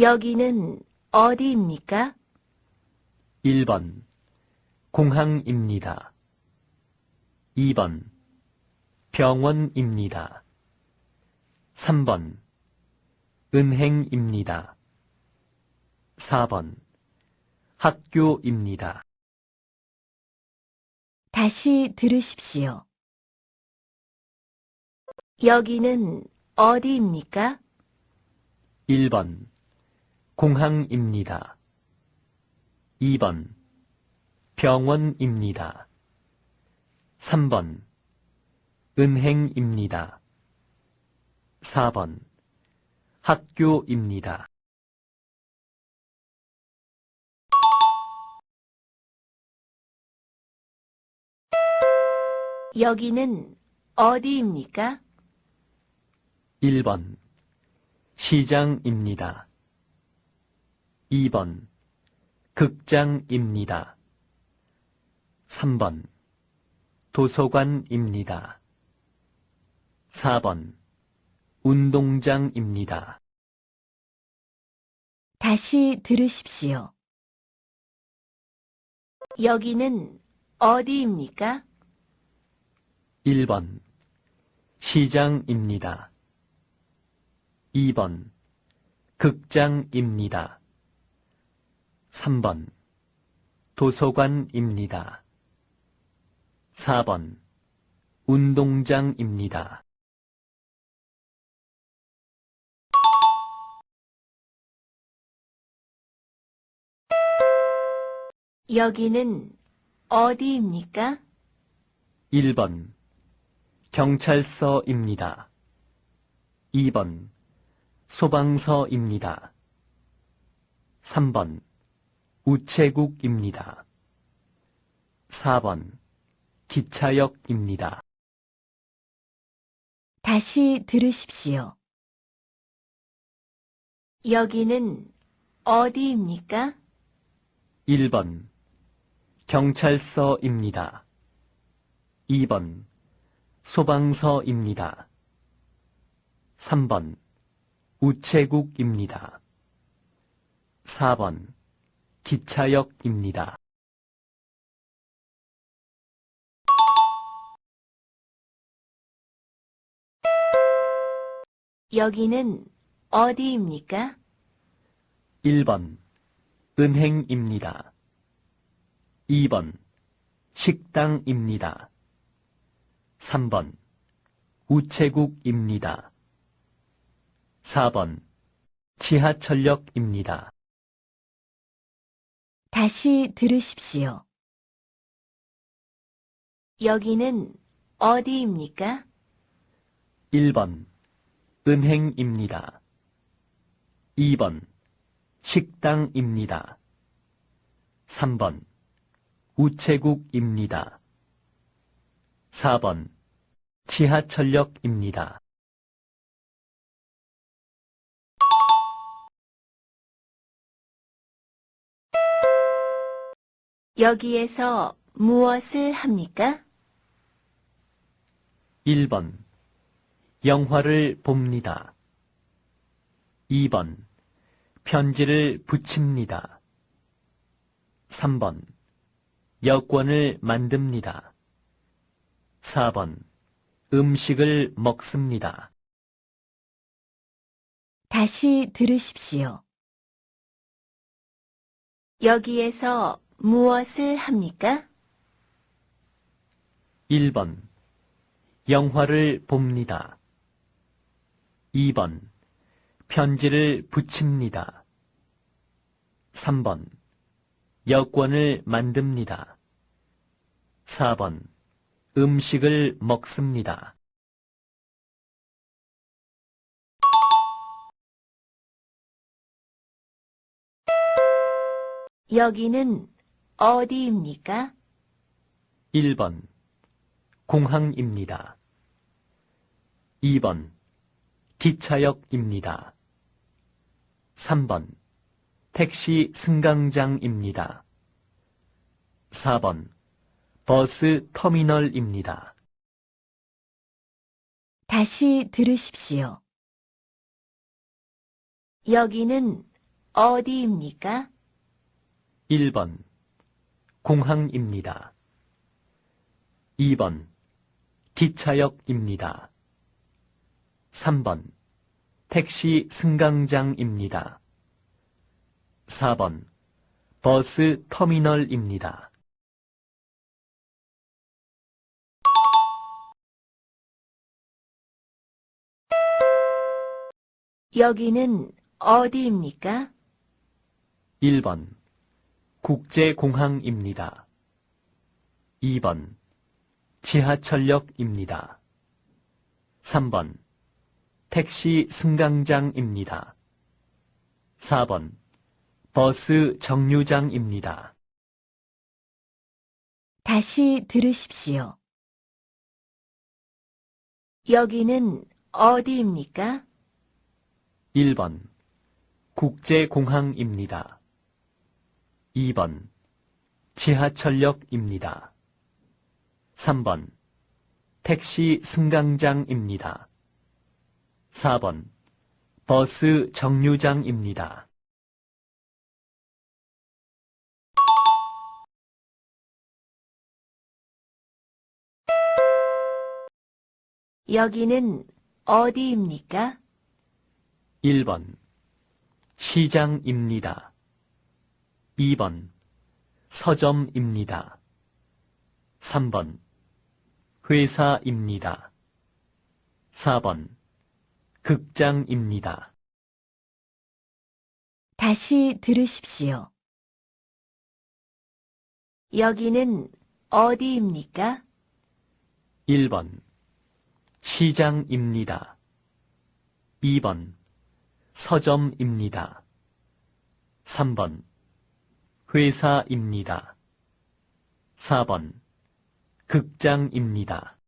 여기는 어디입니까? 1번 공항입니다. 2번 병원입니다. 3번 은행입니다. 4번 학교입니다. 다시 들으십시오. 여기는 어디입니까? 1번 공항입니다. 2번 병원입니다. 3번 은행입니다. 4번 학교입니다. 여기는 어디입니까? 1번 시장입니다. 2번 극장입니다. 3번 도서관입니다. 4번 운동장입니다. 다시 들으십시오. 여기는 어디입니까? 1번 시장입니다. 2번 극장입니다. 3번 도서관입니다. 4번 운동장입니다. 여기는 어디입니까? 1번 경찰서입니다. 2번 소방서입니다. 3번 우체국입니다. 4번 기차역입니다. 다시 들으십시오. 여기는 어디입니까? 1번 경찰서입니다. 2번 소방서입니다. 3번 우체국입니다. 4번 기차역입니다. 여기는 어디입니까? 1번 은행입니다. 2번 식당입니다. 3번 우체국입니다. 4번 지하철역입니다. 다시 들으십시오. 여기는 어디입니까? 1번 은행입니다. 2번 식당입니다. 3번 우체국입니다. 4번 지하철역입니다. 여기에서 무엇을 합니까? 1번 영화를 봅니다. 2번 편지를 붙입니다. 3번 여권을 만듭니다. 4번 음식을 먹습니다. 다시 들으십시오. 여기에서 무엇을 합니까? 1번 영화를 봅니다. 2번 편지를 붙입니다. 3번 여권을 만듭니다. 4번 음식을 먹습니다. 여기는 어디입니까? 1번 공항입니다. 2번 기차역입니다. 3번 택시 승강장입니다. 4번 버스 터미널입니다. 다시 들으십시오. 여기는 어디입니까? 1번 공항입니다. 2번 기차역입니다. 3번 택시 승강장입니다. 4번 버스 터미널입니다. 여기는 어디입니까? 1번 국제공항입니다. 2번 지하철역입니다. 3번 택시 승강장입니다. 4번 버스 정류장입니다. 다시 들으십시오. 여기는 어디입니까? 1번 국제공항입니다. 2번 지하철역입니다. 3번 택시 승강장입니다. 4번 버스 정류장입니다. 여기는 어디입니까? 1번 시장입니다. 2번 서점입니다. 3번 회사입니다. 4번 극장입니다. 다시 들으십시오. 여기는 어디입니까? 1번 시장입니다. 2번 서점입니다. 3번 회사입니다. 4번 극장입니다.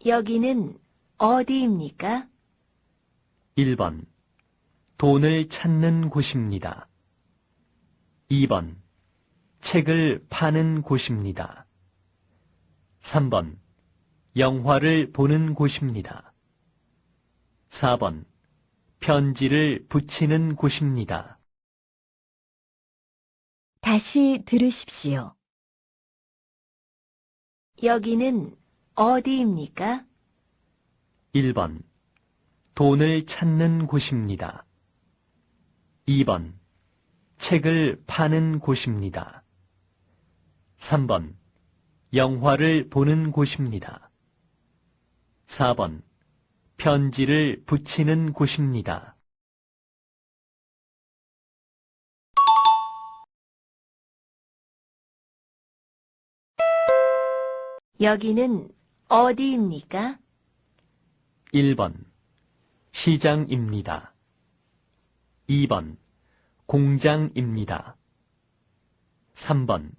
여기는 어디입니까? 1번 돈을 찾는 곳입니다. 2번 책을 파는 곳입니다. 3번 영화를 보는 곳입니다. 4번 편지를 붙이는 곳입니다. 다시 들으십시오. 여기는 어디입니까? 1번 돈을 찾는 곳입니다. 2번 책을 파는 곳입니다. 3번 영화를 보는 곳입니다. 4번 편지를 붙이는 곳입니다. 여기는 어디입니까? 1번 시장입니다. 2번 공장입니다. 3번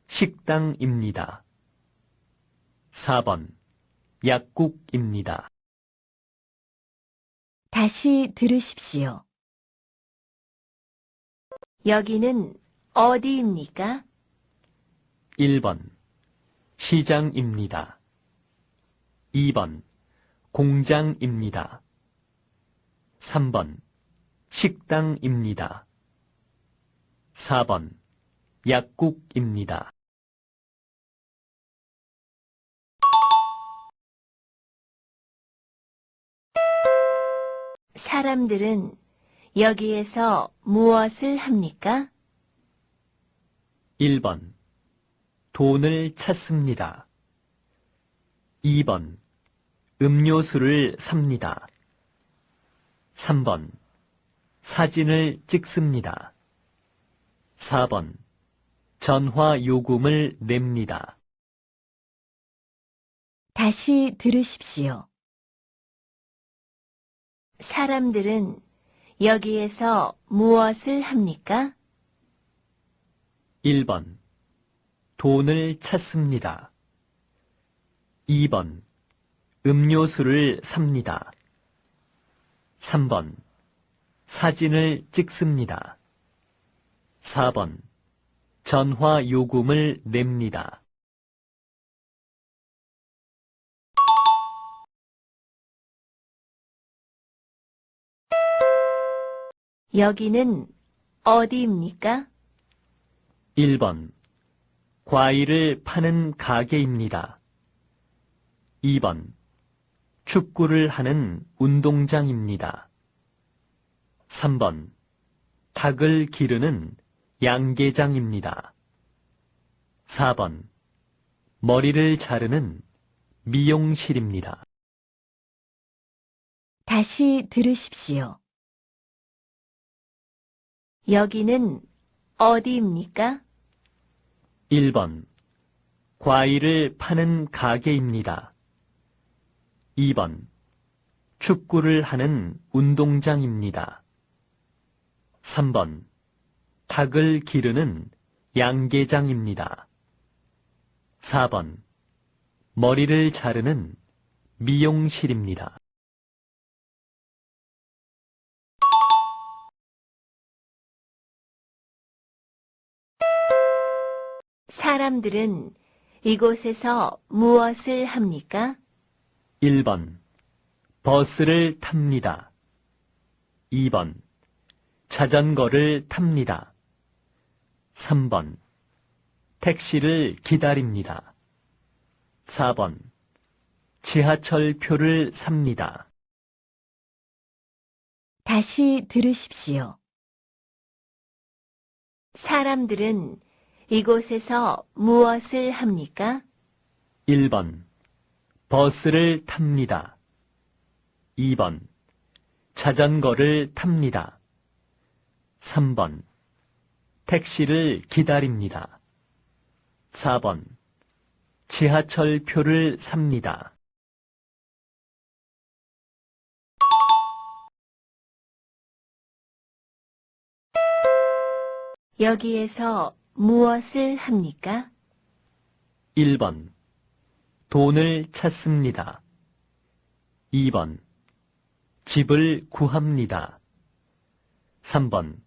식당입니다. 4번 약국입니다. 다시 들으십시오. 여기는 어디입니까? 1번 시장입니다. 2번 공장입니다. 3번 식당입니다. 4번 약국입니다. 사람들은 여기에서 무엇을 합니까? 1번 돈을 찾습니다. 2번 음료수를 삽니다. 3번 사진을 찍습니다. 4번 전화 요금을 냅니다. 다시 들으십시오. 사람들은 여기에서 무엇을 합니까? 1번 돈을 찾습니다. 2번 음료수를 삽니다. 3번 사진을 찍습니다. 4번 전화 요금을 냅니다. 여기는 어디입니까? 1번 과일을 파는 가게입니다. 2번 축구를 하는 운동장입니다. 3번 닭을 기르는 양계장입니다. 4번 머리를 자르는 미용실입니다. 다시 들으십시오. 여기는 어디입니까? 1번 과일을 파는 가게입니다. 2번 축구를 하는 운동장입니다. 3번 닭을 기르는 양계장입니다. 4번 머리를 자르는 미용실입니다. 사람들은 이곳에서 무엇을 합니까? 1번 버스를 탑니다. 2번 자전거를 탑니다. 3번 택시를 기다립니다. 4번 지하철 표를 삽니다. 다시 들으십시오. 사람들은 이곳에서 무엇을 합니까? 1번 버스를 탑니다. 2번 자전거를 탑니다. 3번 택시를 기다립니다. 4번 지하철 표를 삽니다. 여기에서 무엇을 합니까? 1번 돈을 찾습니다. 2번 집을 구합니다. 3번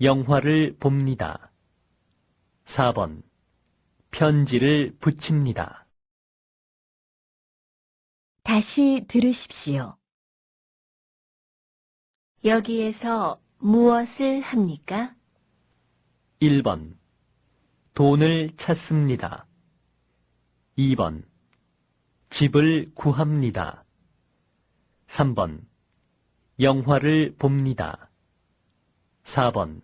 영화를 봅니다. 4번 편지를 붙입니다. 다시 들으십시오. 여기에서 무엇을 합니까? 1번 돈을 찾습니다. 2번 집을 구합니다. 3번 영화를 봅니다. 4번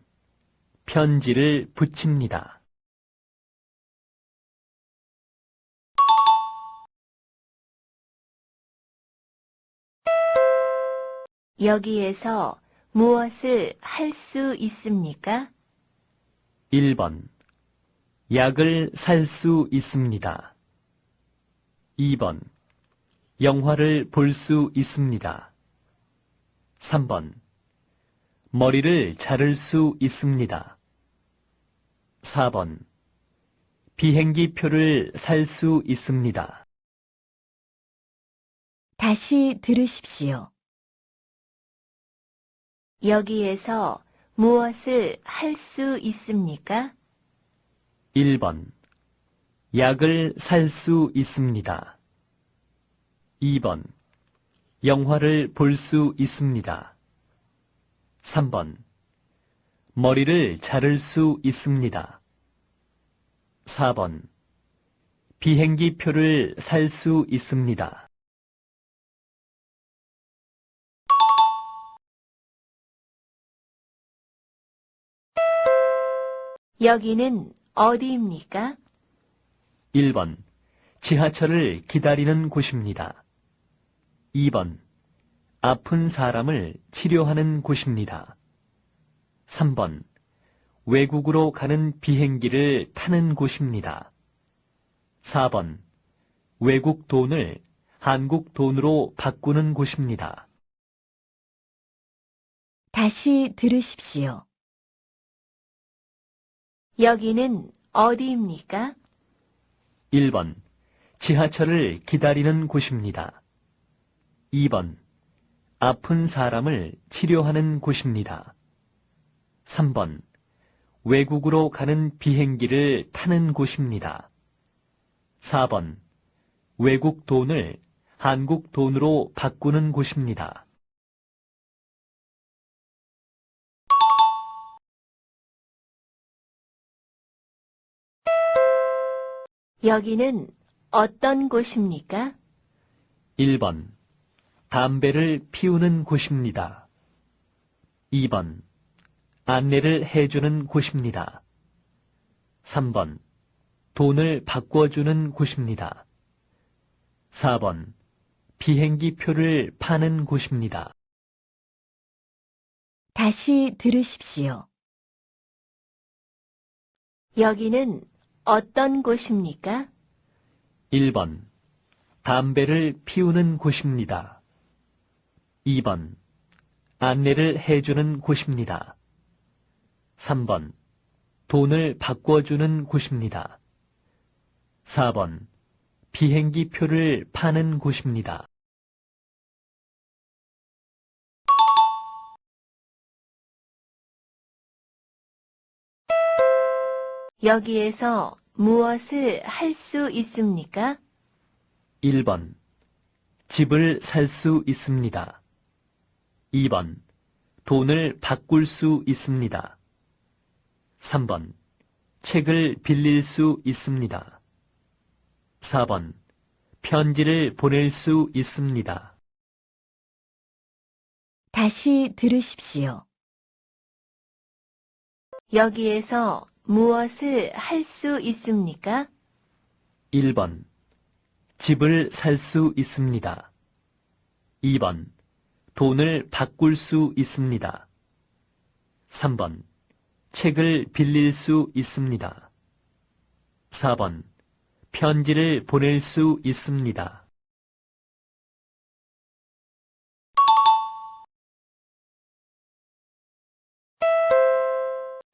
편지를 붙입니다. 여기에서 무엇을 할 수 있습니까? 1번 약을 살 수 있습니다. 2번 영화를 볼 수 있습니다. 3번 머리를 자를 수 있습니다. 4번 비행기 표를 살 수 있습니다. 다시 들으십시오. 여기에서 무엇을 할 수 있습니까? 1번 약을 살 수 있습니다. 2번 영화를 볼 수 있습니다. 3번 머리를 자를 수 있습니다. 4번 비행기 표를 살 수 있습니다. 여기는 어디입니까? 1번 지하철을 기다리는 곳입니다. 2번 아픈 사람을 치료하는 곳입니다. 3번 외국으로 가는 비행기를 타는 곳입니다. 4번 외국 돈을 한국 돈으로 바꾸는 곳입니다. 다시 들으십시오. 여기는 어디입니까? 1번 지하철을 기다리는 곳입니다. 2번 아픈 사람을 치료하는 곳입니다. 3번 외국으로 가는 비행기를 타는 곳입니다. 4번 외국 돈을 한국 돈으로 바꾸는 곳입니다. 여기는 어떤 곳입니까? 1번. 담배를 피우는 곳입니다. 2번. 안내를 해주는 곳입니다. 3번. 돈을 바꿔주는 곳입니다. 4번. 비행기 표를 파는 곳입니다. 다시 들으십시오. 여기는 어떤 곳입니까? 1번. 담배를 피우는 곳입니다. 2번. 안내를 해주는 곳입니다. 3번. 돈을 바꿔주는 곳입니다. 4번. 비행기 표를 파는 곳입니다. 여기에서 무엇을 할 수 있습니까? 1번. 집을 살 수 있습니다. 2번. 돈을 바꿀 수 있습니다. 3번. 책을 빌릴 수 있습니다. 4번. 편지를 보낼 수 있습니다. 다시 들으십시오. 여기에서 무엇을 할 수 있습니까? 1번. 집을 살 수 있습니다. 2번. 돈을 바꿀 수 있습니다. 3번. 책을 빌릴 수 있습니다. 4번. 편지를 보낼 수 있습니다.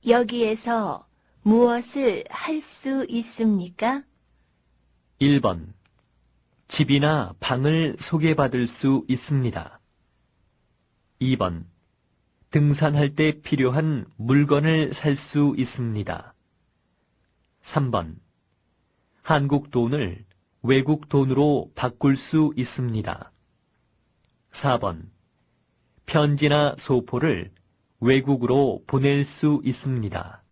여기에서 무엇을 할 수 있습니까? 1번. 집이나 방을 소개받을 수 있습니다. 2번. 등산할 때 필요한 물건을 살 수 있습니다. 3번. 한국 돈을 외국 돈으로 바꿀 수 있습니다. 4번. 편지나 소포를 외국으로 보낼 수 있습니다.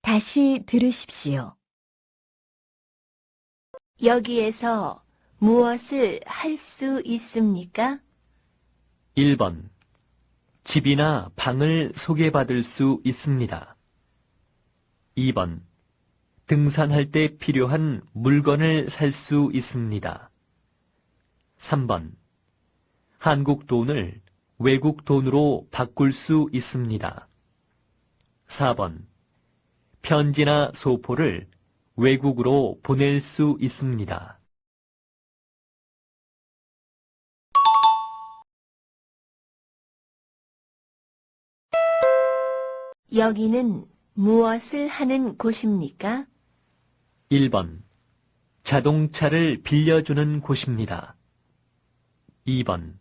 다시 들으십시오. 여기에서 무엇을 할 수 있습니까? 1번. 집이나 방을 소개받을 수 있습니다. 2번. 등산할 때 필요한 물건을 살 수 있습니다. 3번. 한국 돈을 외국 돈으로 바꿀 수 있습니다. 4번. 편지나 소포를 외국으로 보낼 수 있습니다. 여기는 무엇을 하는 곳입니까? 1번. 자동차를 빌려주는 곳입니다. 2번.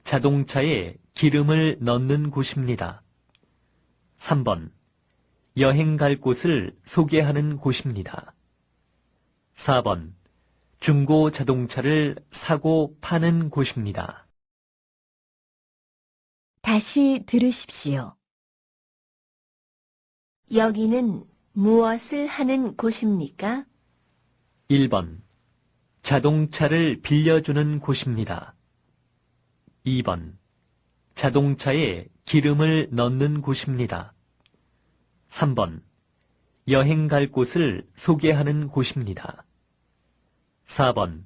자동차에 기름을 넣는 곳입니다. 3번. 여행 갈 곳을 소개하는 곳입니다. 4번. 중고 자동차를 사고 파는 곳입니다. 다시 들으십시오. 여기는 무엇을 하는 곳입니까? 1번. 자동차를 빌려주는 곳입니다. 2번. 자동차에 기름을 넣는 곳입니다. 3번. 여행 갈 곳을 소개하는 곳입니다. 4번.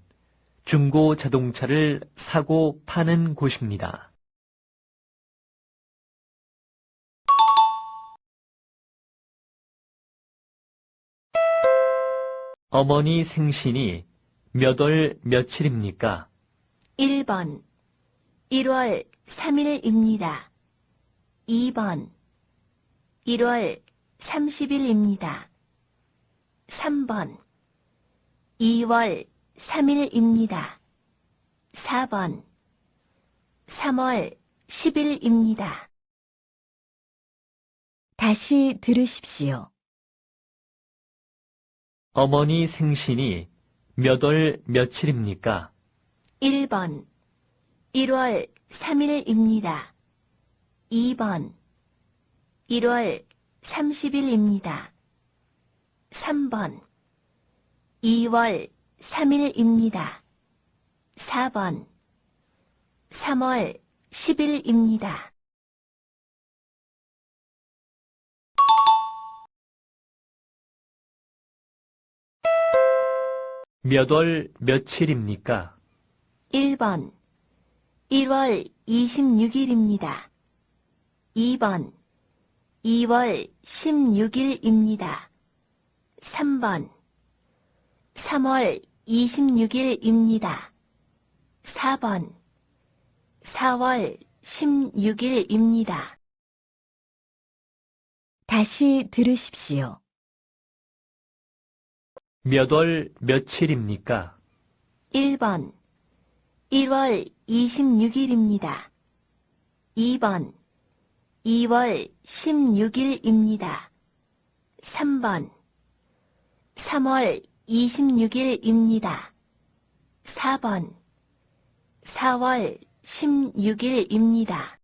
중고 자동차를 사고 파는 곳입니다. 어머니 생신이 몇 월 며칠입니까? 1번 1월 3일입니다. 2번 1월 30일입니다. 3번 2월 3일입니다. 4번 3월 10일입니다. 다시 들으십시오. 어머니 생신이 몇 월 며칠입니까? 1번 1월 3일입니다. 2번 1월 30일입니다. 3번 2월 3일입니다. 4번 3월 10일입니다. 몇 월 며칠입니까? 1번 1월 26일입니다. 2번 2월 16일입니다. 3번 3월 26일입니다. 4번 4월 16일입니다. 다시 들으십시오. 몇 월 며칠입니까? 1번 1월 26일입니다. 2번 2월 16일입니다. 3번 3월 26일입니다. 4번 4월 16일입니다.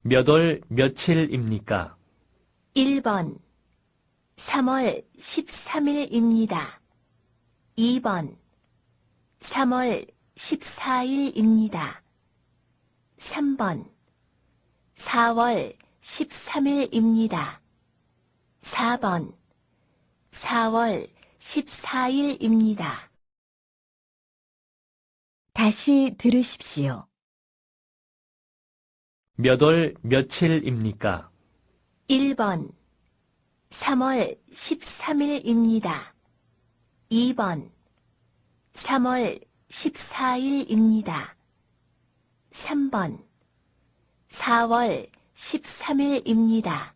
몇 월 며칠입니까? 1번 3월 13일입니다. 2번 3월 14일입니다. 3번 4월 13일입니다. 4번 4월 14일입니다. 다시 들으십시오. 몇 월 며칠입니까? 1번 3월 13일입니다. 2번 3월 14일입니다. 3번 4월 13일입니다.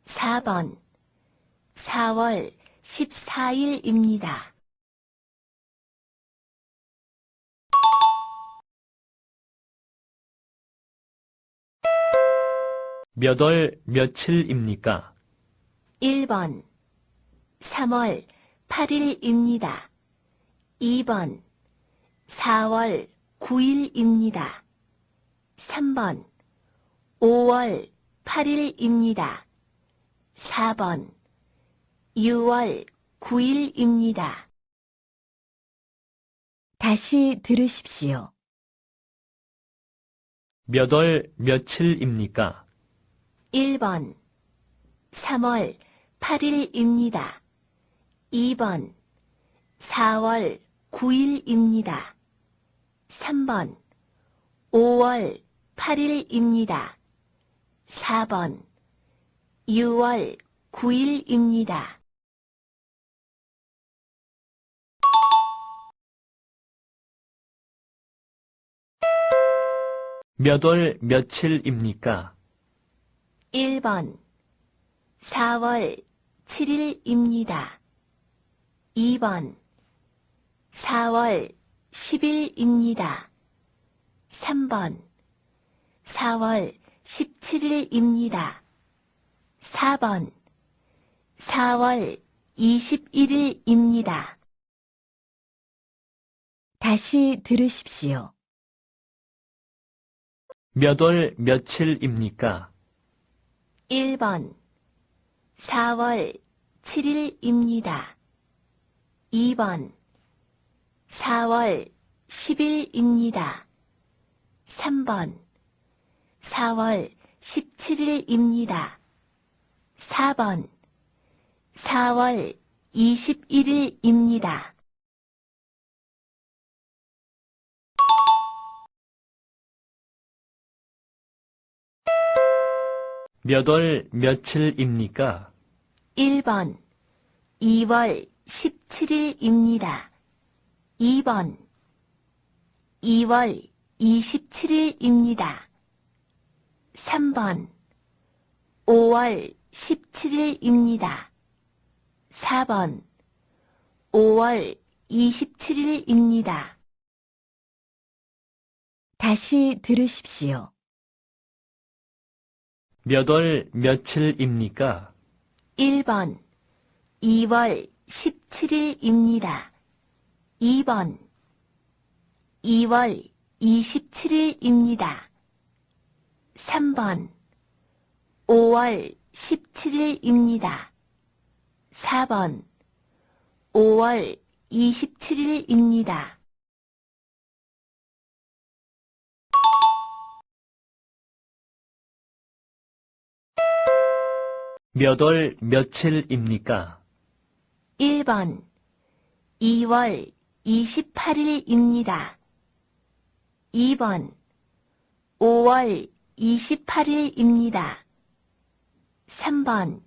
4번 4월 14일입니다. 몇 월 며칠입니까? 1번 3월 8일입니다. 2번 4월 9일입니다. 3번 5월 8일입니다. 4번 6월 9일입니다. 다시 들으십시오. 몇 월 며칠입니까? 1번 3월 8일입니다. 2번 4월 9일입니다. 3번 5월 8일입니다. 4번 6월 9일입니다. 몇 월 며칠입니까? 1번 4월 7일입니다. 2번 4월 10일입니다. 3번 4월 17일입니다. 4번 4월 21일입니다. 다시 들으십시오. 몇 월 며칠입니까? 1번 4월 7일입니다. 2번 4월 10일입니다. 3번 4월 17일입니다. 4번 4월 21일입니다. 몇 월 며칠입니까? 1번 2월 17일입니다. 2번 2월 27일입니다. 3번 5월 17일입니다. 4번 5월 27일입니다. 다시 들으십시오. 몇 월 며칠입니까? 1번 2월 17일입니다. 2번 2월 27일입니다. 3번 5월 17일입니다. 4번 5월 27일입니다. 몇 월 며칠입니까? 1번 2월 28일입니다. 2번 5월 28일입니다. 3번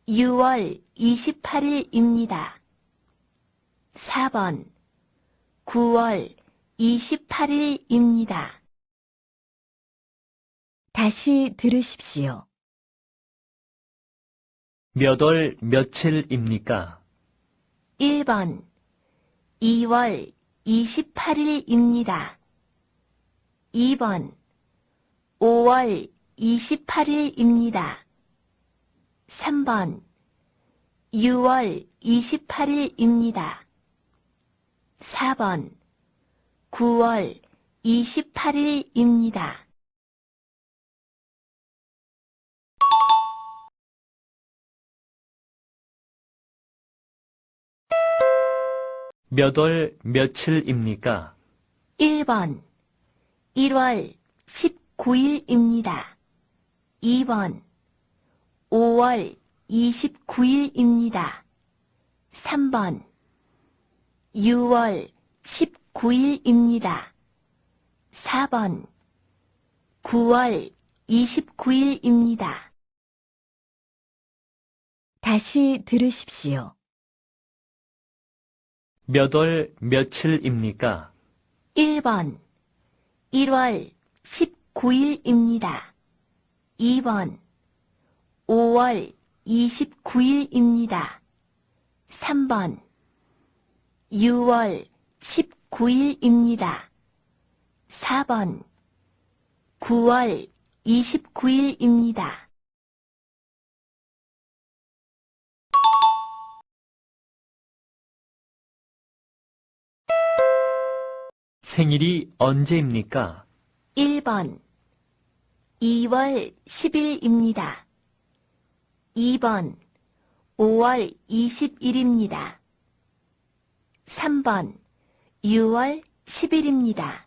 6월 28일입니다. 4번 9월 28일입니다. 다시 들으십시오. 몇 월 며칠입니까? 1번 2월 28일입니다. 2번 5월 28일입니다. 3번 6월 28일입니다. 4번 9월 28일입니다. 몇 월 며칠입니까? 1번 1월 19일입니다. 2번 5월 29일입니다. 3번 6월 19일입니다. 4번 9월 29일입니다. 다시 들으십시오. 몇 월 며칠입니까? 1번 1월 19일입니다. 2번 5월 29일입니다. 3번 6월 19일입니다. 4번 9월 29일입니다. 생일이 언제입니까? 1번 2월 10일입니다. 2번 5월 20일입니다. 3번 6월 10일입니다.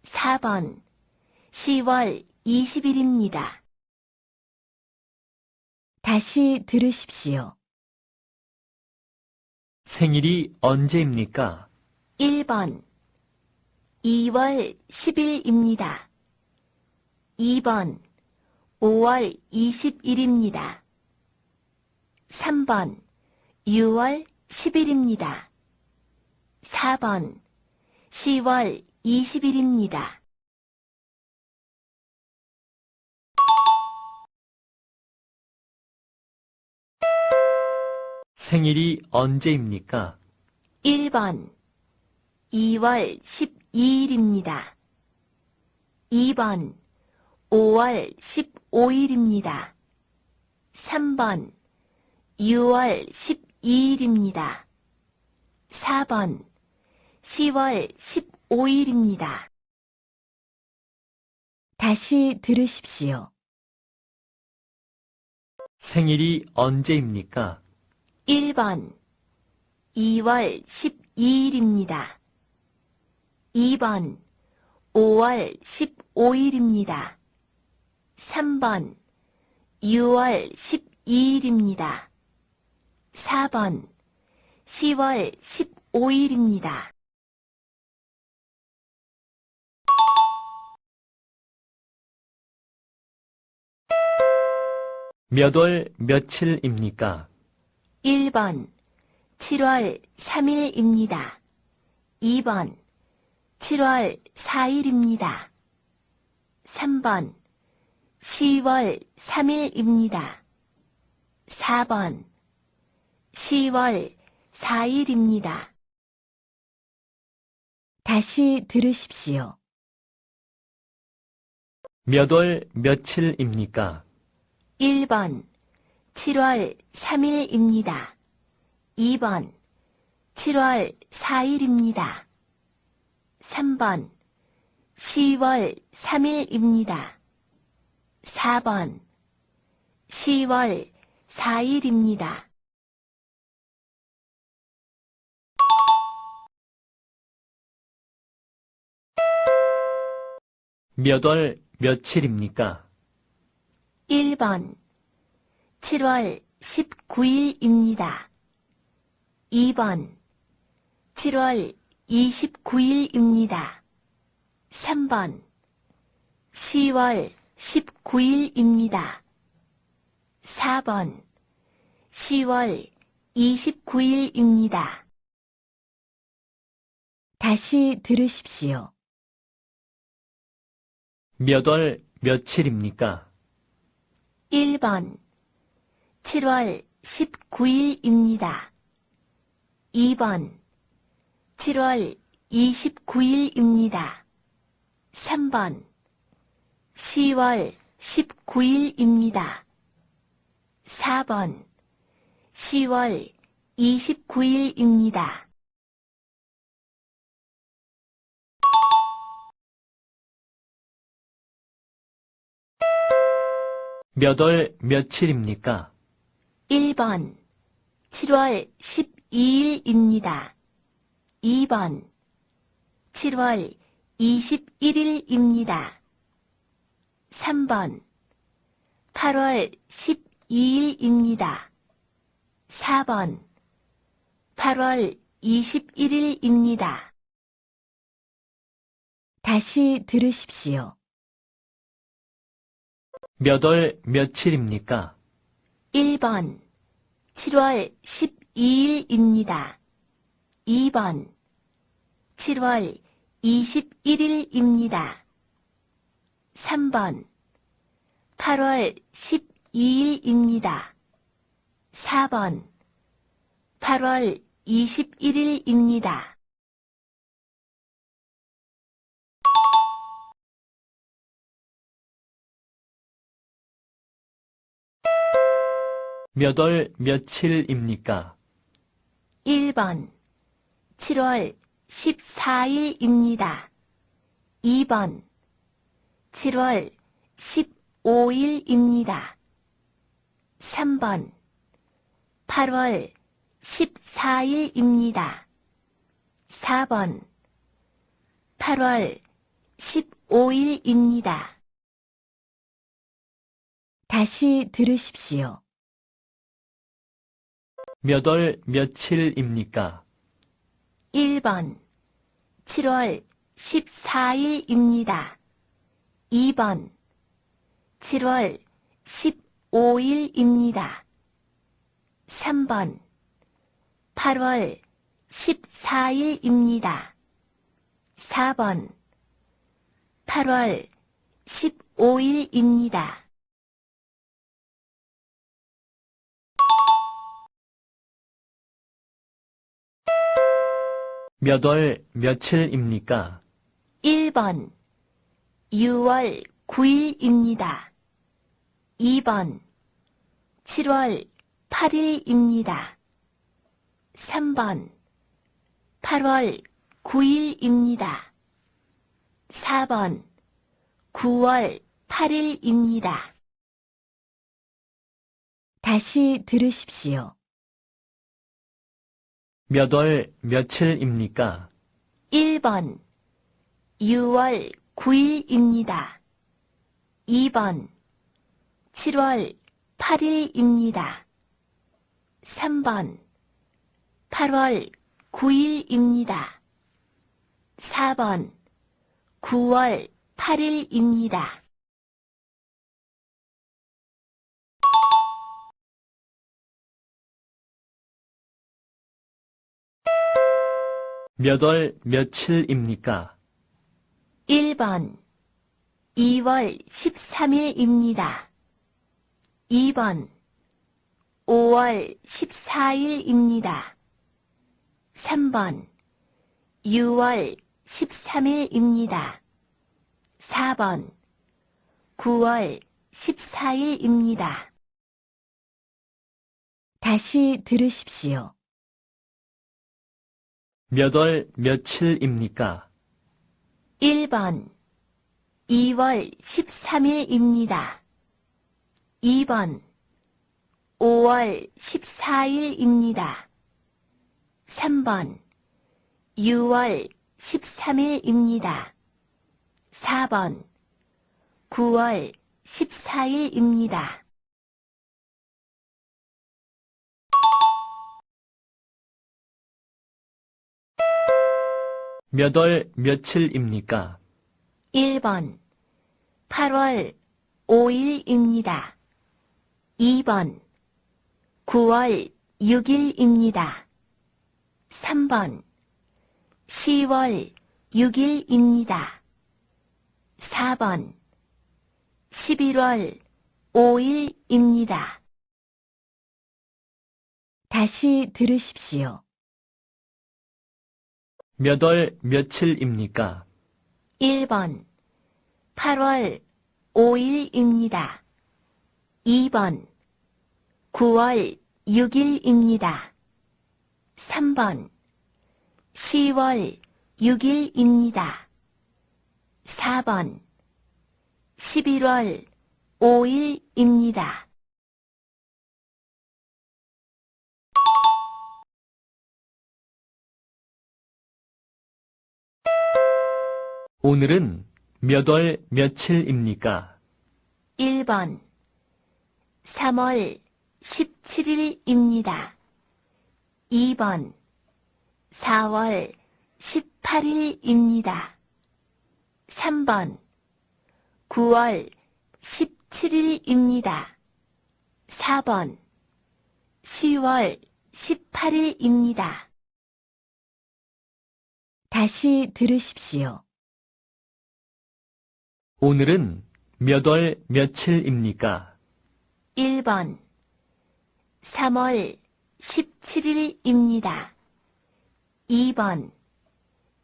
4번 10월 20일입니다. 다시 들으십시오. 생일이 언제입니까? 1번 2월 10일입니다. 2번 5월 20일입니다. 3번 6월 10일입니다. 4번 10월 20일입니다. 생일이 언제입니까? 1번 2월 12일입니다. 2번 5월 15일입니다. 3번 6월 12일입니다. 4번 10월 15일입니다. 다시 들으십시오. 생일이 언제입니까? 1번 2월 12일입니다. 2번 5월 15일입니다. 3번 6월 12일입니다. 4번 10월 15일입니다. 몇 월 며칠입니까? 1번 7월 3일입니다. 2번 7월 4일입니다. 3번 10월 3일입니다. 4번 10월 4일입니다. 다시 들으십시오. 몇 월 며칠입니까? 1번 7월 3일입니다. 2번 7월 4일입니다. 3번 10월 3일입니다. 4번 10월 4일입니다. 몇 월 며칠입니까? 1번 7월 19일입니다. 2번 7월 29일입니다. 3번 10월 19일입니다. 4번 10월 29일입니다. 다시 들으십시오. 몇 월 며칠입니까? 1번 7월 19일입니다. 2번 7월 29일입니다. 3번 10월 19일입니다. 4번 10월 29일입니다. 몇 월 며칠입니까? 1번 7월 12일입니다. 2번 7월 21일입니다. 3번 8월 12일입니다. 4번 8월 21일입니다. 다시 들으십시오. 몇 월 며칠입니까? 1번 7월 12일입니다. 2번 7월 21일입니다. 3번 8월 12일입니다. 4번 8월 21일입니다. 몇 월 며칠입니까? 1번 7월 14일입니다. 2번 7월 15일입니다. 3번 8월 14일입니다. 4번 8월 15일입니다. 다시 들으십시오. 몇 월 며칠입니까? 1번 7월 14일입니다. 2번 7월 15일입니다. 3번 8월 14일입니다. 4번 8월 15일입니다. 몇 월 며칠입니까? 1번 6월 9일입니다. 2번 7월 8일입니다. 3번 8월 9일입니다. 4번 9월 8일입니다. 다시 들으십시오. 몇 월 며칠입니까? 1번 6월 9일입니다. 2번 7월 8일입니다. 3번 8월 9일입니다. 4번 9월 8일입니다. 몇 월 며칠입니까? 1번 2월 13일입니다. 2번 5월 14일입니다. 3번 6월 13일입니다. 4번 9월 14일입니다. 다시 들으십시오. 몇 월 며칠입니까? 1번 2월 13일입니다. 2번 5월 14일입니다. 3번 6월 13일입니다. 4번 9월 14일입니다. 몇 월 며칠입니까? 1번 8월 5일입니다. 2번 9월 6일입니다. 3번 10월 6일입니다. 4번 11월 5일입니다. 다시 들으십시오. 몇 월 며칠입니까? 1번 8월 5일입니다. 2번 9월 6일입니다. 3번 10월 6일입니다. 4번 11월 5일입니다. 오늘은 몇 월 며칠입니까? 1번 3월 17일입니다. 2번 4월 18일입니다. 3번 9월 17일입니다. 4번 10월 18일입니다. 다시 들으십시오. 오늘은 몇 월 며칠입니까? 1번 3월 17일입니다. 2번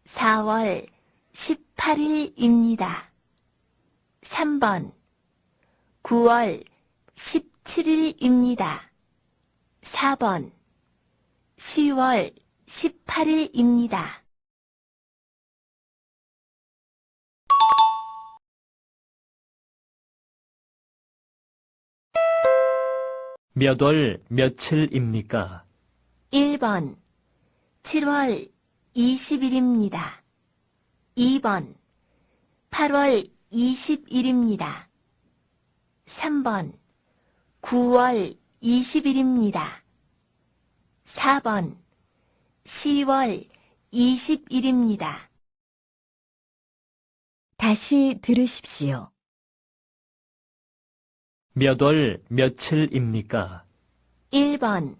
4월 18일입니다. 3번 9월 17일입니다. 4번 10월 18일입니다. 몇 월 며칠입니까? 1번 7월 20일입니다. 2번 8월 20일입니다. 3번 9월 20일입니다. 4번 10월 20일입니다. 다시 들으십시오. 몇 월 며칠입니까? 1번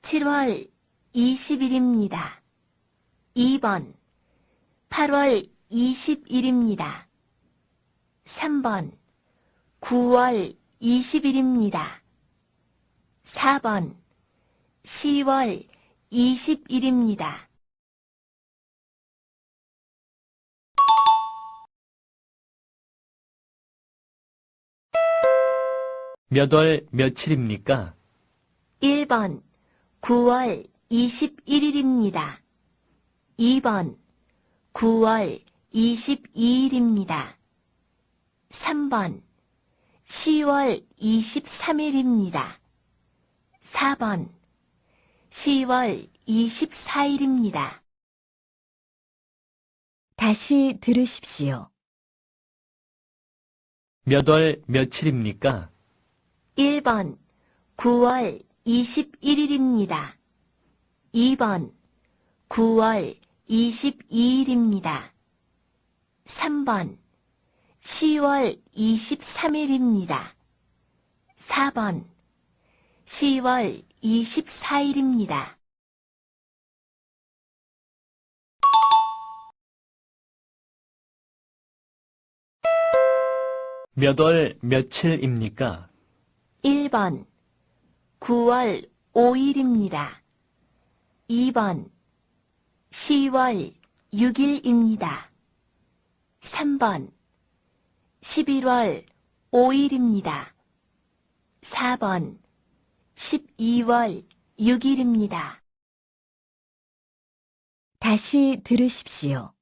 7월 20일입니다. 2번 8월 20일입니다. 3번 9월 20일입니다. 4번 10월 20일입니다. 몇 월 며칠입니까? 1번 9월 21일입니다. 2번 9월 22일입니다. 3번 10월 23일입니다. 4번 10월 24일입니다. 다시 들으십시오. 몇 월 며칠입니까? 1번 9월 21일입니다. 2번 9월 22일입니다. 3번 10월 23일입니다. 4번 10월 24일입니다. 몇 월 며칠입니까? 1번 9월 5일입니다. 2번 10월 6일입니다. 3번 11월 5일입니다. 4번 12월 6일입니다. 다시 들으십시오.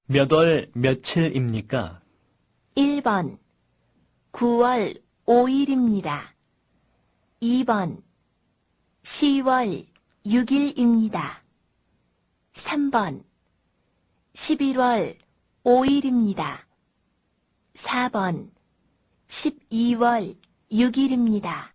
몇 월 며칠입니까? 1번 9월 5일입니다. 2번 10월 6일입니다. 3번 11월 5일입니다. 4번 12월 6일입니다.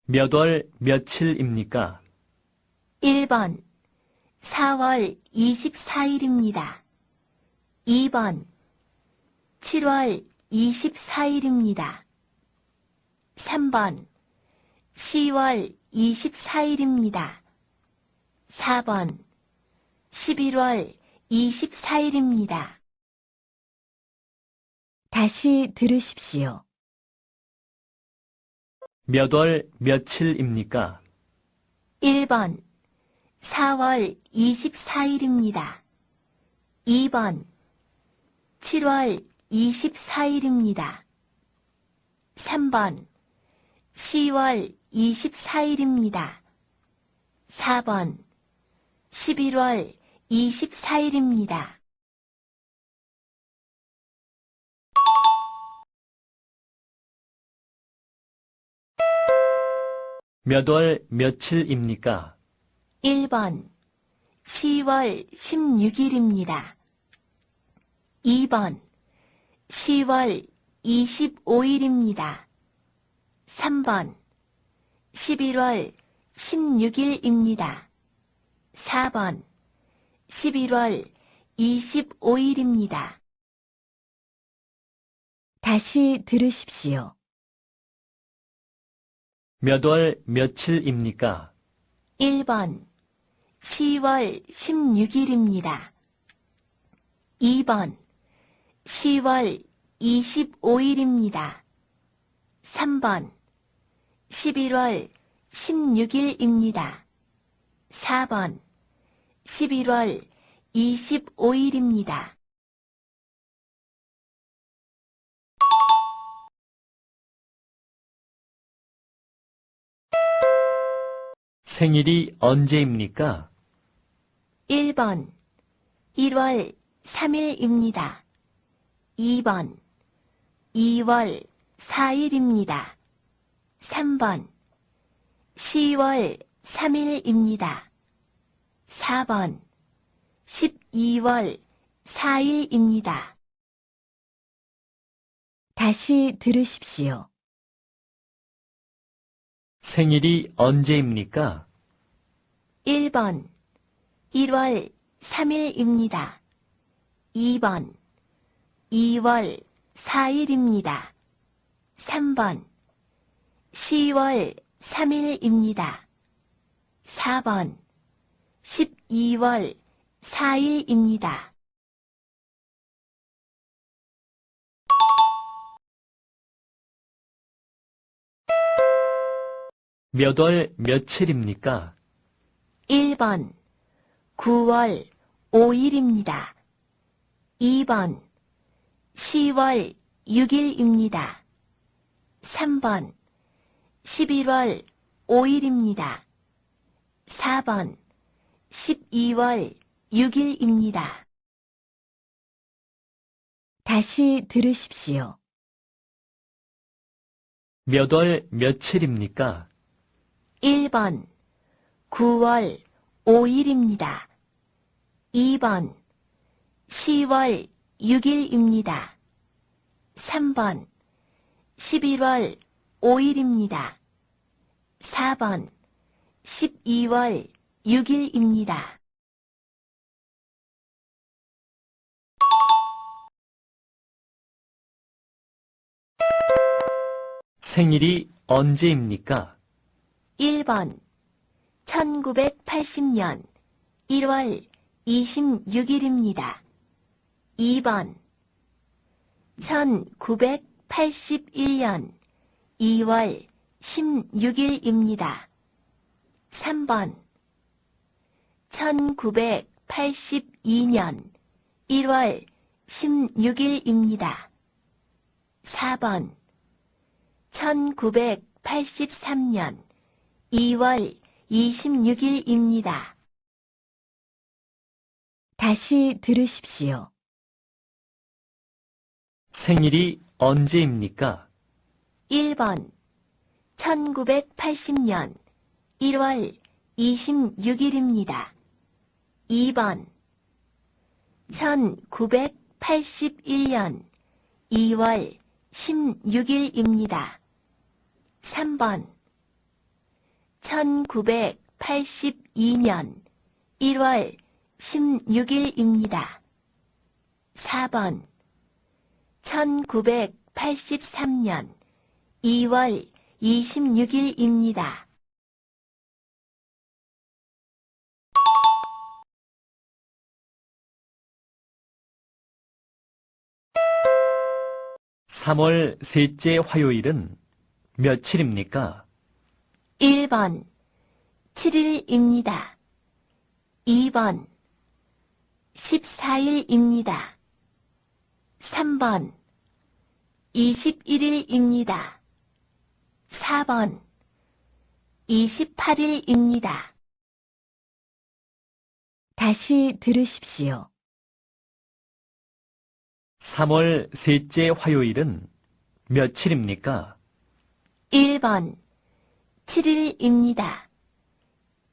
몇 월 며칠입니까? 1번 4월 24일입니다. 2번 7월 24일입니다. 3번 10월 24일입니다. 4번 11월 24일입니다. 다시 들으십시오. 몇 월 며칠입니까? 1번 4월 24일입니다. 2번 7월 24일입니다. 3번 10월 24일입니다. 4번 11월 24일입니다. 몇 월 며칠입니까? 1번 10월 16일입니다. 2번 10월 25일입니다. 3번 11월 16일입니다. 4번 11월 25일입니다. 다시 들으십시오. 몇 월 며칠입니까? 1번 10월 16일입니다. 2번 10월 25일입니다. 3번 11월 16일입니다. 4번 11월 25일입니다. 생일이 언제입니까? 1번 1월 3일입니다. 2번 2월 4일입니다. 3번 10월 3일입니다. 4번 12월 4일입니다. 다시 들으십시오. 생일이 언제입니까? 1번 1월 3일입니다. 2번 2월 4일입니다. 3번 10월 3일입니다. 4번 12월 4일입니다. 몇 월 며칠입니까? 1번 9월 5일입니다. 2번 10월 6일입니다. 3번 11월 5일입니다. 4번 12월 6일입니다. 다시 들으십시오. 몇 월 며칠입니까? 1번 9월 5일입니다. 2번 10월 6일입니다. 3번 11월 5일입니다. 4번 12월 6일입니다. 생일이 언제입니까? 1번 1980년 1월 26일입니다. 2번 1981년 2월 16일입니다. 3번 1982년 1월 16일입니다. 4번 1983년 2월 26일입니다. 다시 들으십시오. 생일이 언제입니까? 1번 1980년 1월 26일입니다. 2번 1981년 2월 16일입니다. 3번 1982년 1월 16일입니다. 4번 1983년 2월 26일입니다. (3월) 셋째 화요일은 며칠입니까? 1번 7일입니다. 2번 14일입니다. 3번 21일입니다. 4번 28일입니다. 다시 들으십시오. (3월) 셋째 화요일은 며칠입니까? 1번 7일입니다.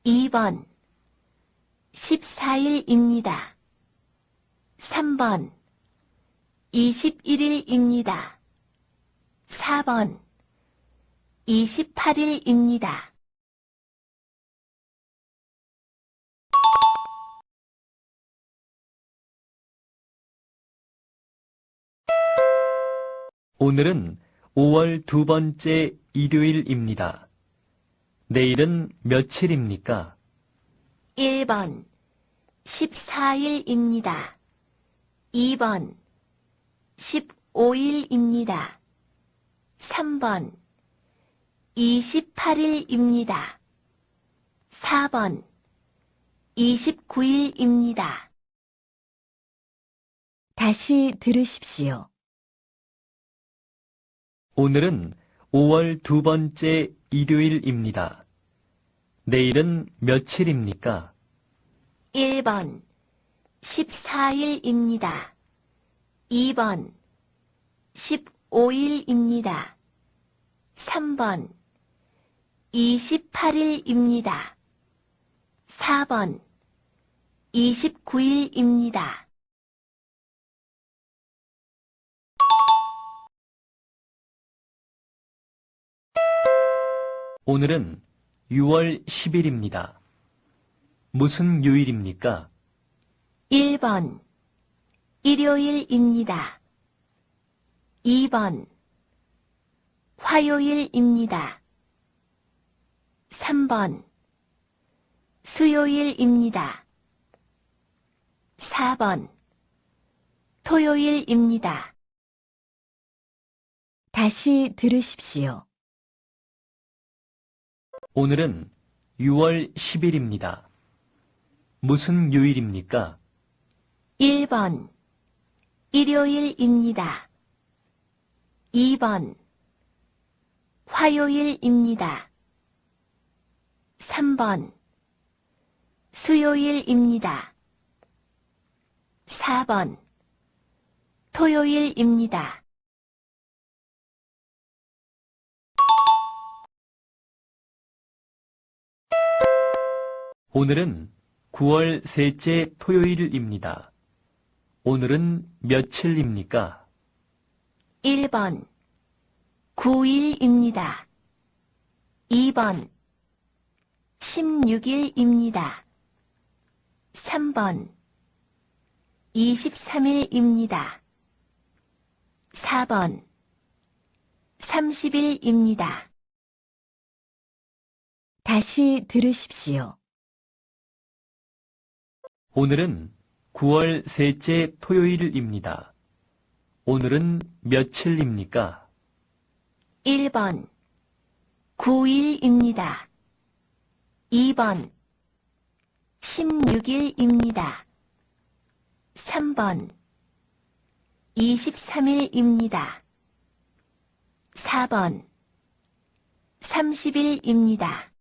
2번 14일입니다. 3번 21일입니다. 4번 28일입니다. 오늘은 5월 두 번째 일요일입니다. 내일은 며칠입니까? 1번 14일입니다. 2번 15일입니다. 3번 28일입니다. 4번 29일입니다. 다시 들으십시오. 오늘은 5월 두 번째 일요일입니다. 내일은 며칠입니까? 1번 14일입니다. 2번 15일입니다. 3번 28일입니다. 4번 29일입니다. 오늘은 6월 10일입니다. 무슨 요일입니까? 1번 일요일입니다. 2번 화요일입니다. 3번 수요일입니다. 4번 토요일입니다. 다시 들으십시오. 오늘은 6월 10일입니다. 무슨 요일입니까? 1번 일요일입니다. 2번 화요일입니다. 3번 수요일입니다. 4번 토요일입니다. 오늘은 9월 셋째 토요일입니다. 오늘은 며칠입니까? 1번 9일입니다. 2번 16일입니다. 3번 23일입니다. 4번 30일입니다. 다시 들으십시오. 오늘은 9월 셋째 토요일입니다. 오늘은 며칠입니까? 1번 9일입니다. 2번 16일입니다. 3번 23일입니다. 4번 30일입니다.